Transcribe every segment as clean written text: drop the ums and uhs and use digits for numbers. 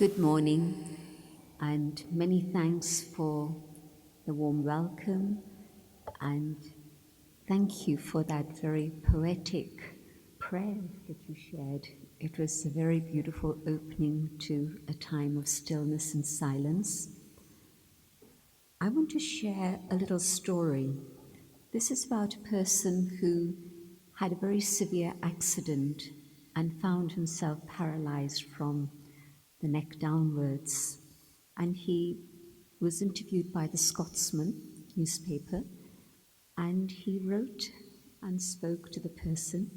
Good morning, and many thanks for the warm welcome, and thank you for that very poetic prayer that you shared. It was a very beautiful opening to a time of stillness and silence. I want to share a little story. This is about a person who had a very severe accident and found himself paralyzed from the neck downwards. And he was interviewed by the Scotsman newspaper, and he wrote and spoke to the person.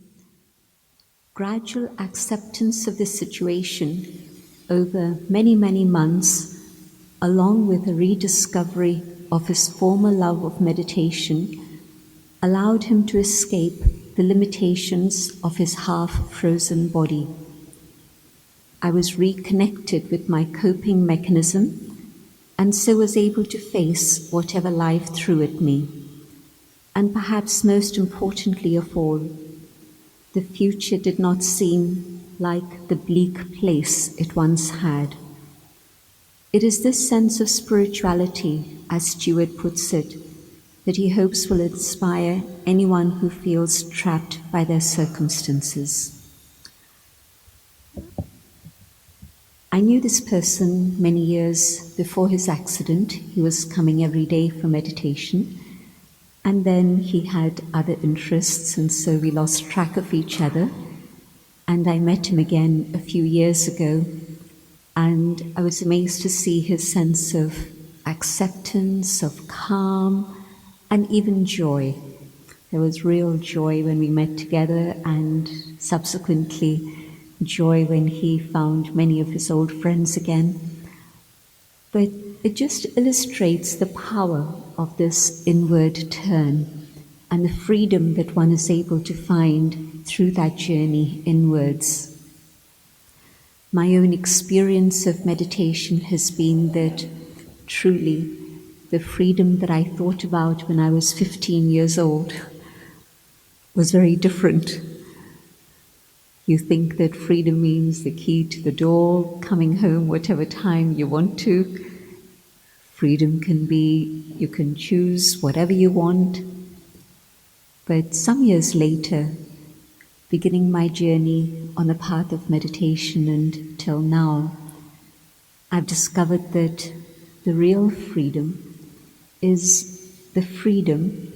Gradual acceptance of this situation over many, many months, along with a rediscovery of his former love of meditation, allowed him to escape the limitations of his half-frozen body. I was reconnected with my coping mechanism, and so was able to face whatever life threw at me. And perhaps most importantly of all, the future did not seem like the bleak place it once had. It is this sense of spirituality, as Stewart puts it, that he hopes will inspire anyone who feels trapped by their circumstances. I knew this person many years before his accident. He was coming every day for meditation, and then he had other interests, and so we lost track of each other. And I met him again a few years ago, and I was amazed to see his sense of acceptance, of calm, and even joy. There was real joy when we met together, and subsequently joy when he found many of his old friends again. But it just illustrates the power of this inward turn and the freedom that one is able to find through that journey inwards. My own experience of meditation has been that truly the freedom that I thought about when I was 15 years old was very different. You think that freedom means the key to the door, coming home whatever time you want to. Freedom can be you can choose whatever you want. But some years later, beginning my journey on the path of meditation and till now, I've discovered that the real freedom is the freedom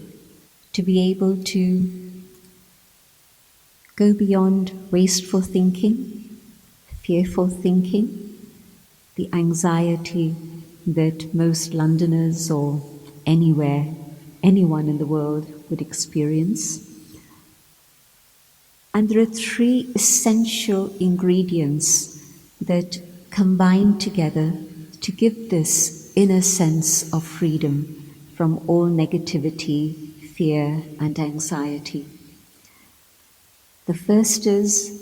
to be able to go beyond wasteful thinking, fearful thinking, the anxiety that most Londoners or anywhere, anyone in the world would experience. And there are three essential ingredients that combine together to give this inner sense of freedom from all negativity, fear, and anxiety. The first is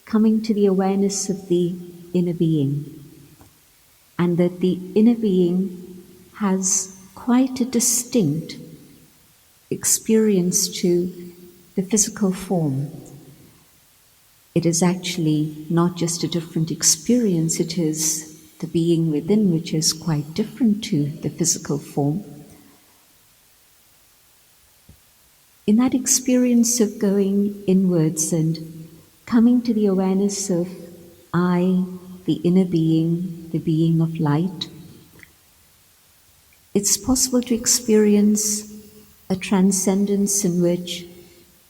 coming to the awareness of the inner being, and that the inner being has quite a distinct experience to the physical form. It is actually not just a different experience, it is the being within which is quite different to the physical form. In that experience of going inwards and coming to the awareness of I, the inner being, the being of light, it's possible to experience a transcendence in which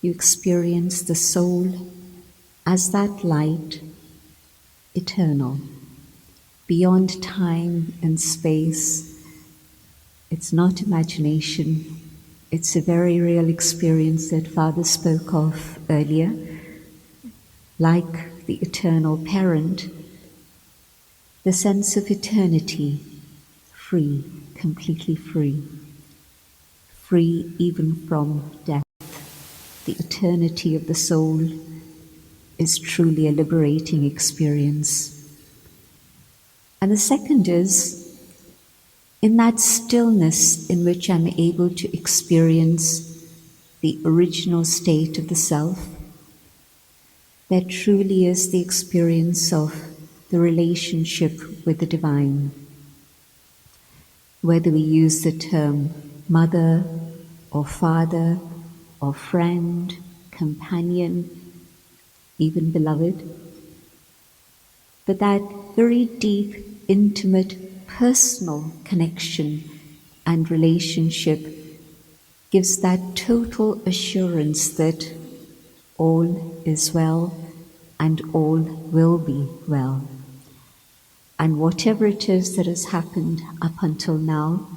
you experience the soul as that light, eternal, beyond time and space. It's not imagination. It's a very real experience that Father spoke of earlier. Like the eternal parent, the sense of eternity, free, completely free. Free even from death. The eternity of the soul is truly a liberating experience. And the second is, in that stillness in which I'm able to experience the original state of the self, there truly is the experience of the relationship with the divine. Whether we use the term mother or father or friend, companion, even beloved, but that very deep, intimate, personal connection and relationship gives that total assurance that all is well and all will be well. And whatever it is that has happened up until now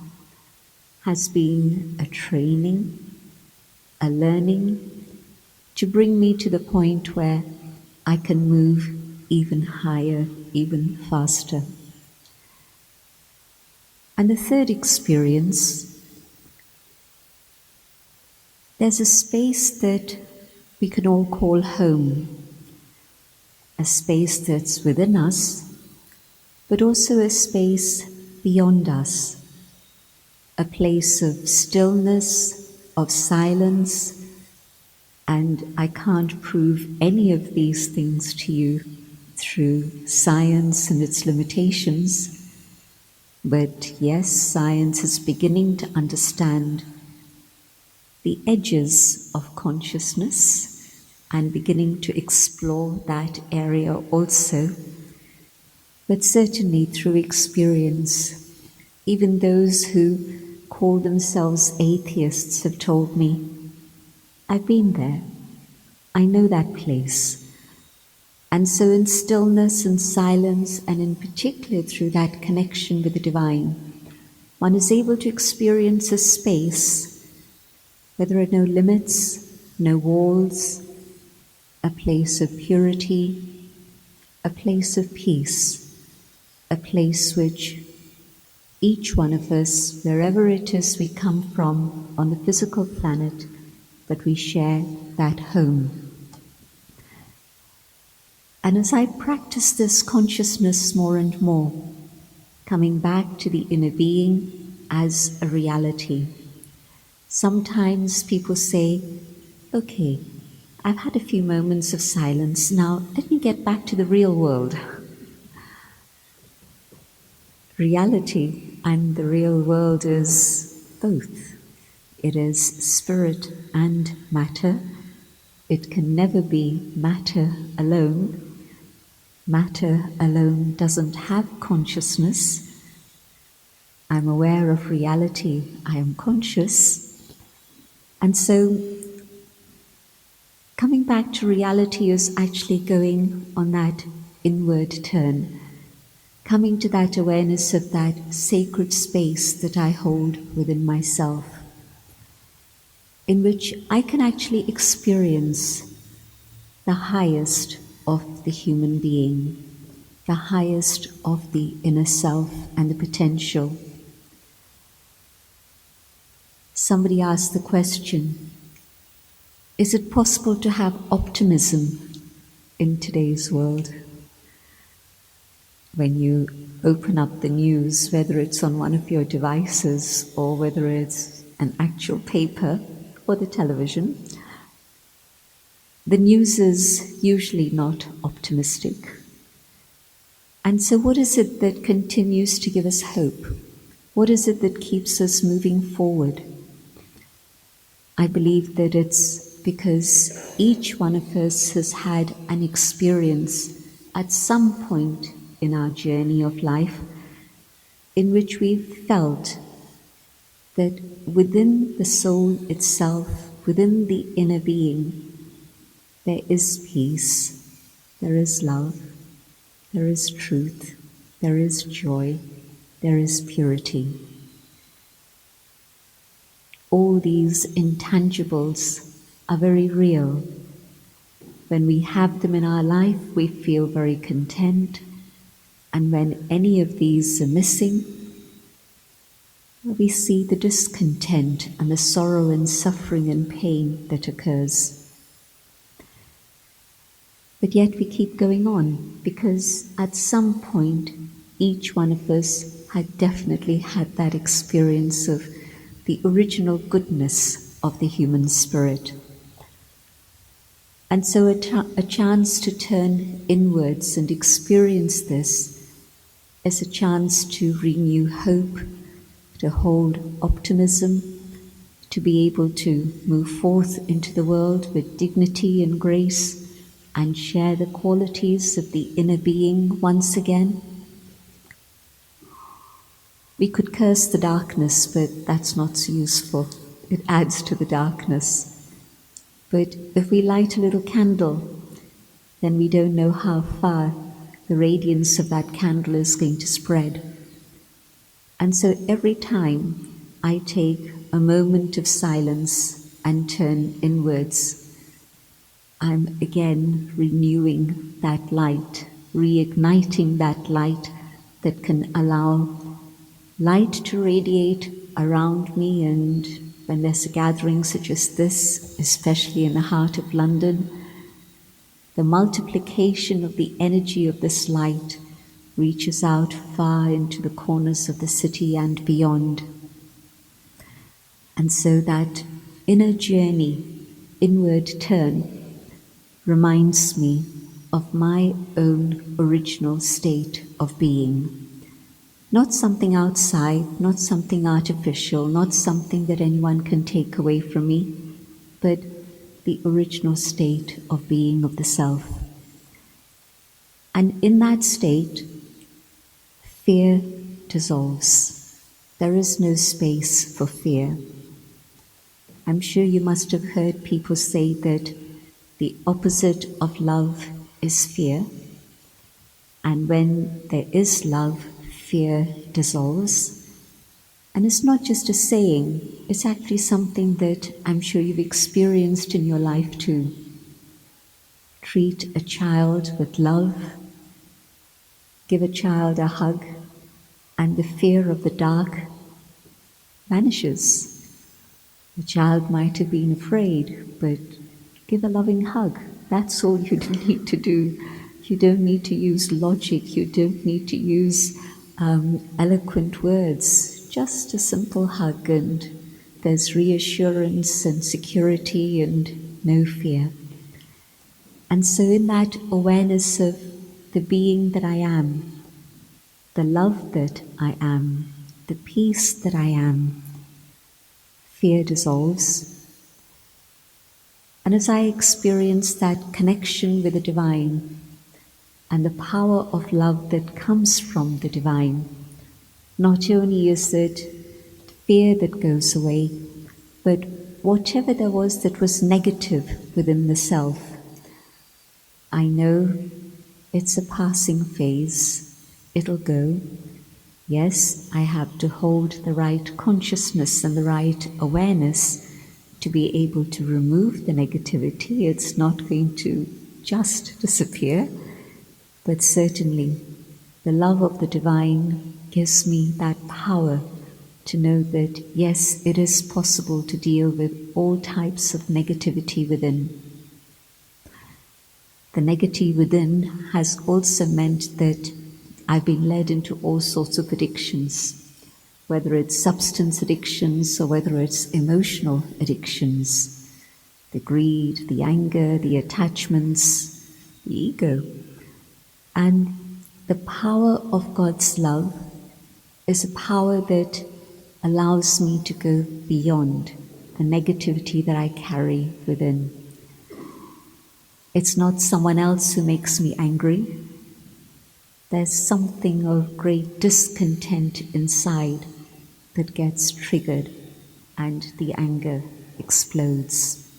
has been a training, a learning to bring me to the point where I can move even higher, even faster. And the third experience, there's a space that we can all call home, a space that's within us, but also a space beyond us, a place of stillness, of silence, and I can't prove any of these things to you through science and its limitations, but yes, science is beginning to understand the edges of consciousness and beginning to explore that area also. But certainly through experience, even those who call themselves atheists have told me, I've been there, I know that place. And so in stillness and silence, and in particular through that connection with the divine, one is able to experience a space where there are no limits, no walls, a place of purity, a place of peace, a place which each one of us, wherever it is we come from on the physical planet, that we share that home. And as I practice this consciousness more and more, coming back to the inner being as a reality, sometimes people say, okay, I've had a few moments of silence, now let me get back to the real world. Reality and the real world is both. It is spirit and matter. It can never be matter alone. Matter alone doesn't have consciousness. I'm aware of reality, I am conscious. And so coming back to reality is actually going on that inward turn, coming to that awareness of that sacred space that I hold within myself, in which I can actually experience the highest of the human being, the highest of the inner self and the potential. Somebody asked the question, is it possible to have optimism in today's world? When you open up the news, whether it's on one of your devices or whether it's an actual paper or the television, the news is usually not optimistic. And so what is it that continues to give us hope? What is it that keeps us moving forward? I believe that it's because each one of us has had an experience at some point in our journey of life in which we've felt that within the soul itself, within the inner being, there is peace, there is love, there is truth, there is joy, there is purity. All these intangibles are very real. When we have them in our life, we feel very content, and when any of these are missing, we see the discontent and the sorrow and suffering and pain that occurs. But yet we keep going on, because at some point each one of us had definitely had that experience of the original goodness of the human spirit. And so a chance to turn inwards and experience this is a chance to renew hope, to hold optimism, to be able to move forth into the world with dignity and grace and share the qualities of the inner being once again. We could curse the darkness, but that's not so useful. It adds to the darkness. But if we light a little candle, then we don't know how far the radiance of that candle is going to spread. And so every time I take a moment of silence and turn inwards, I'm again renewing that light, reigniting that light that can allow light to radiate around me. And when there's a gathering such as this, especially in the heart of London, the multiplication of the energy of this light reaches out far into the corners of the city and beyond. And so that inner journey, inward turn, reminds me of my own original state of being. Not something outside, not something artificial, not something that anyone can take away from me, but the original state of being of the self. And in that state, fear dissolves. There is no space for fear. I'm sure you must have heard people say that the opposite of love is fear. And when there is love, fear dissolves. And it's not just a saying, it's actually something that I'm sure you've experienced in your life too. Treat a child with love, give a child a hug, and the fear of the dark vanishes. The child might have been afraid, but give a loving hug. That's all you need to do. You don't need to use logic. You don't need to use eloquent words. Just a simple hug, and there's reassurance and security and no fear. And so in that awareness of the being that I am, the love that I am, the peace that I am, fear dissolves. And as I experience that connection with the divine and the power of love that comes from the divine, not only is it fear that goes away, but whatever there was that was negative within the self, I know it's a passing phase, it'll go. Yes, I have to hold the right consciousness and the right awareness to be able to remove the negativity. It's not going to just disappear, but certainly the love of the divine gives me that power to know that, yes, it is possible to deal with all types of negativity within. The negative within has also meant that I've been led into all sorts of addictions, whether it's substance addictions or whether it's emotional addictions, the greed, the anger, the attachments, the ego. And the power of God's love is a power that allows me to go beyond the negativity that I carry within. It's not someone else who makes me angry. There's something of great discontent inside that gets triggered and the anger explodes.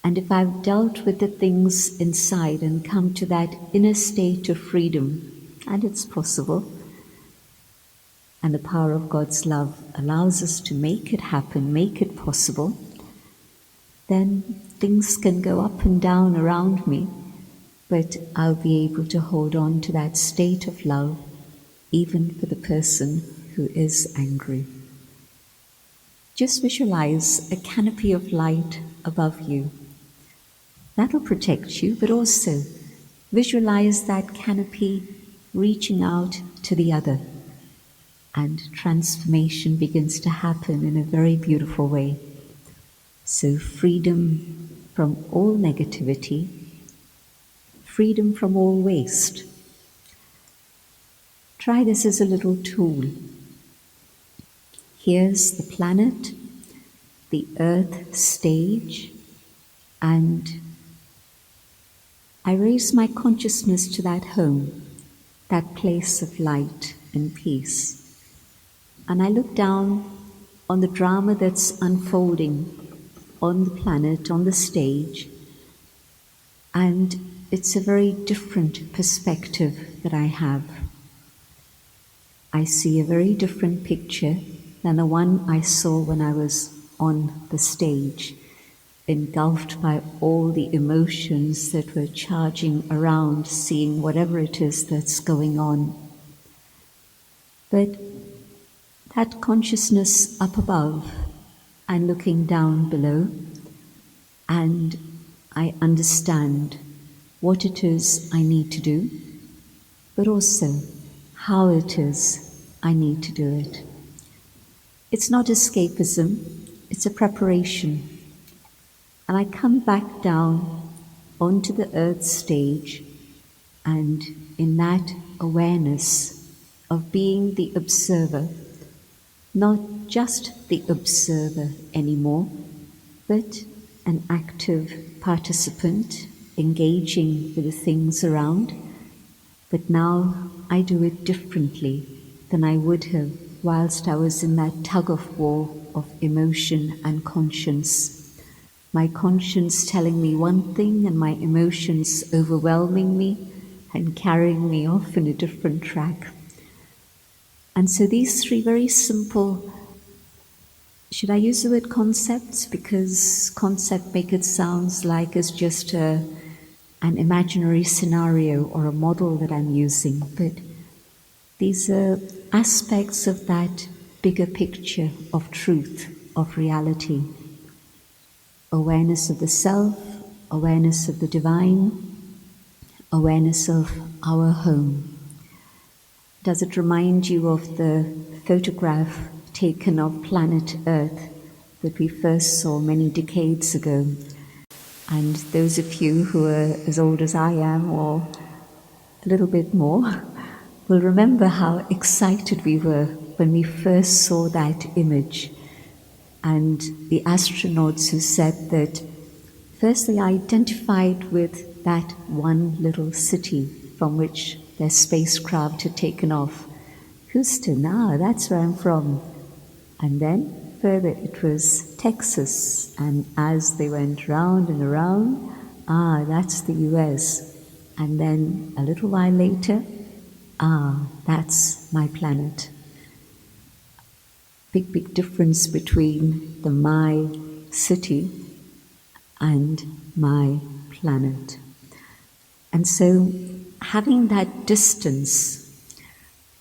And if I've dealt with the things inside and come to that inner state of freedom, and it's possible, and the power of God's love allows us to make it happen, make it possible, then things can go up and down around me, but I'll be able to hold on to that state of love, even for the person who is angry. Just visualize a canopy of light above you. That'll protect you, but also visualize that canopy reaching out to the other, and transformation begins to happen in a very beautiful way. So freedom, from all negativity, freedom from all waste. Try this as a little tool. Here's the planet, the earth stage, and I raise my consciousness to that home, that place of light and peace. And I look down on the drama that's unfolding on the planet, on the stage, and it's a very different perspective that I have. I see a very different picture than the one I saw when I was on the stage, engulfed by all the emotions that were charging around, seeing whatever it is that's going on. But that consciousness up above and looking down below, and I understand what it is I need to do, but also how it is I need to do it. It's not escapism, it's a preparation. And I come back down onto the earth stage, and in that awareness of being the observer, not just the observer anymore, but an active participant engaging with the things around. But now I do it differently than I would have whilst I was in that tug of war of emotion and conscience. My conscience telling me one thing and my emotions overwhelming me and carrying me off in a different track. And so these three very simple, should I use the word concepts? Because concept make it sound like it's just an imaginary scenario or a model that I'm using. But these are aspects of that bigger picture of truth, of reality. Awareness of the self, awareness of the divine, awareness of our home. Does it remind you of the photograph taken of planet Earth that we first saw many decades ago? And those of you who are as old as I am, or a little bit more, will remember how excited we were when we first saw that image. And the astronauts who said that first they identified with that one little city from which their spacecraft had taken off. Houston, that's where I'm from. And then further it was Texas. And as they went round and around, that's the US. And then a little while later, that's my planet. Big difference between the my city and my planet. And so having that distance,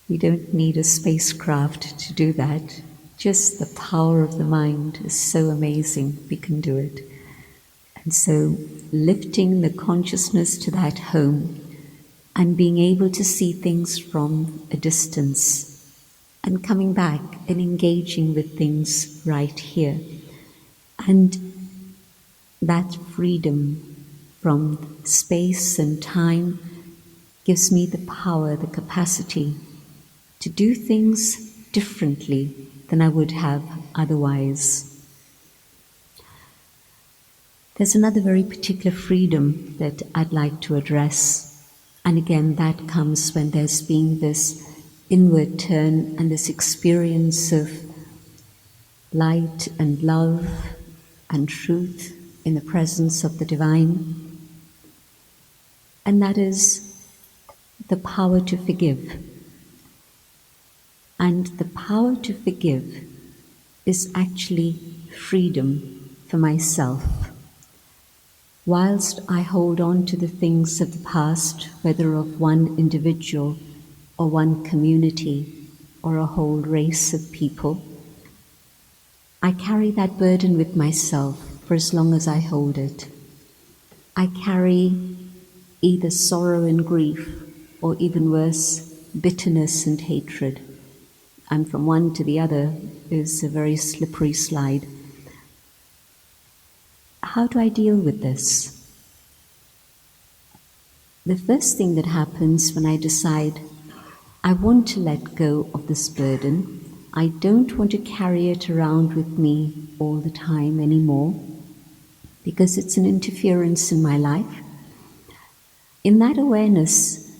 we don't need a spacecraft to do that. Just the power of the mind is so amazing, we can do it. And so lifting the consciousness to that home and being able to see things from a distance and coming back and engaging with things right here. And that freedom from space and time gives me the power, the capacity to do things differently than I would have otherwise. There's another very particular freedom that I'd like to address. And again, that comes when there's been this inward turn and this experience of light and love and truth in the presence of the divine. And that is the power to forgive. And the power to forgive is actually freedom for myself. Whilst I hold on to the things of the past, whether of one individual or one community or a whole race of people, I carry that burden with myself for as long as I hold it. I carry either sorrow and grief, or even worse, bitterness and hatred. And from one to the other is a very slippery slide. how do I deal with this? The first thing that happens when I decide I want to let go of this burden, I don't want to carry it around with me all the time anymore because it's an interference in my life. In that awareness,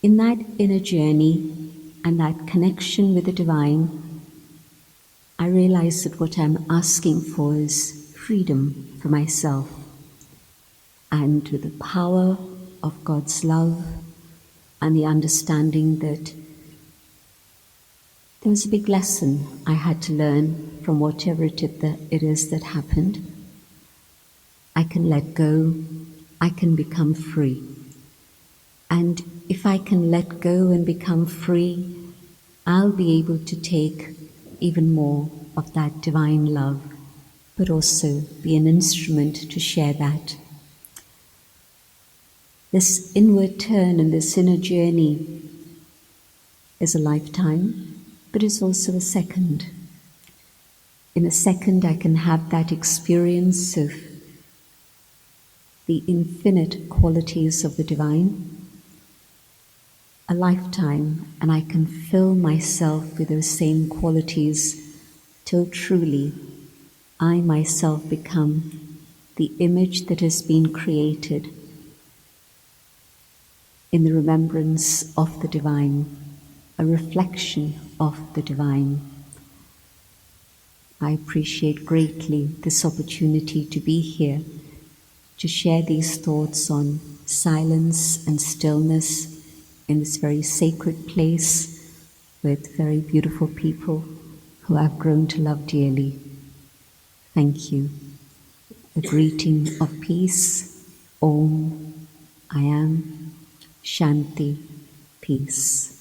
in that inner journey and that connection with the divine, I realize that what I'm asking for is freedom for myself. And with the power of God's love and the understanding that there was a big lesson I had to learn from whatever it is that happened, I can let go, I can become free. And if I can let go and become free, I'll be able to take even more of that divine love, but also be an instrument to share that. This inward turn and this inner journey is a lifetime, but it's also a second. In a second, I can have that experience of the infinite qualities of the divine. A lifetime, and I can fill myself with those same qualities till truly I myself become the image that has been created in the remembrance of the divine, a reflection of the divine. I appreciate greatly this opportunity to be here, to share these thoughts on silence and stillness in this very sacred place with very beautiful people who I've grown to love dearly. Thank you. A greeting of peace. Om. I am. Shanti. Peace.